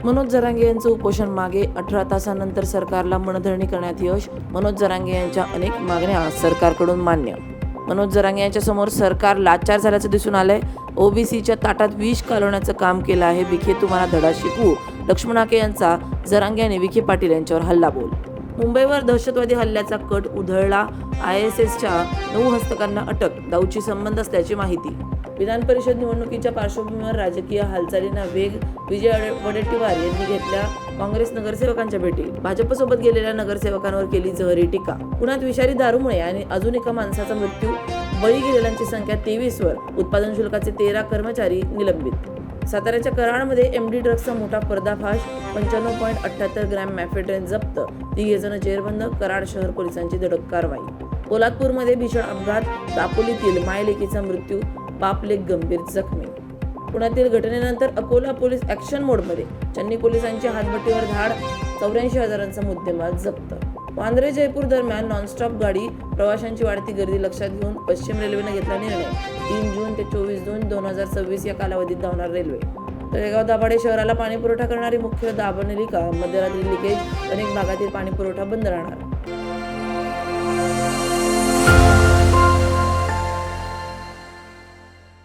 मनोज जरांगे यांचं उपोषण मागे 18 तासानंतर सरकारला मनधरणी करण्यात यश. मनोज जरांगे यांच्या अनेक मागण्या सरकारकडून मान्य. मनोज जरांगे यांच्या समोर सरकार लाचार झाल्याचं दिसून आलंय. ओबीसीच्या ताटात विष कालवण्याचं काम केलं आहे. विखे तुम्हाला धडा शिकवू. लक्ष्मण हाके यांचा जरांगे आणि विखे पाटील यांच्यावर हल्लाबोल. मुंबईवर दहशतवादी हल्ल्याचा कट उधळला. ISSच्या 9 हस्तकांना अटक. दाऊदशी संबंध असल्याची माहिती. विधान परिषद निवडणुकीच्या पार्श्वभूमीवर राजकीय हालचालींना वेग. विजय वडेट्टीवार यांनी घेतल्या काँग्रेस नगरसेवकांच्या भेटी. भाजपसोबत गेलेल्या नगरसेवकांवर केली जहरी टीका. पुण्यात विषारी दारूमुळे आणि अजून एका माणसाचा मृत्यू. बळी गेलेल्यांची संख्या 23 वर. उत्पादन शुल्काचे 13 कर्मचारी निलंबित. साताऱ्याच्या कराडमध्ये MD ड्रग्सचा मोठा पर्दाफाश. 95.78 ग्रॅम मॅफेड्रेन जप्त. 3 जण जेरबंद. कराड शहर पोलिसांची धडक कारवाई. पोलादपूरमध्ये भीषण अपघात. दापोलीतील मायलेकीचा मृत्यू. बाप-लेक गंभीर जखमी. पुण्यातील घटनेनंतर अकोला पोलीस ॲक्शन मोडमध्ये. चन्नी पोलिसांची हातभट्टीवर धाड. 84,000चा मुद्देमाल जप्त. वांद्रे जयपूर दरम्यान नॉनस्टॉप गाडी. प्रवाशांची वाढती गर्दी लक्षात घेऊन पश्चिम रेल्वेने घेतला निर्णय. 3 जून ते 24 जून 2026 या कालावधीत धावणार रेल्वे. तळेगाव दाभाडे शहराला पाणी पुरवठा करणारी मुख्य दाभनलिका. मध्यरात्री लिकेज. अनेक भागातील पाणी पुरवठा बंद राहणार.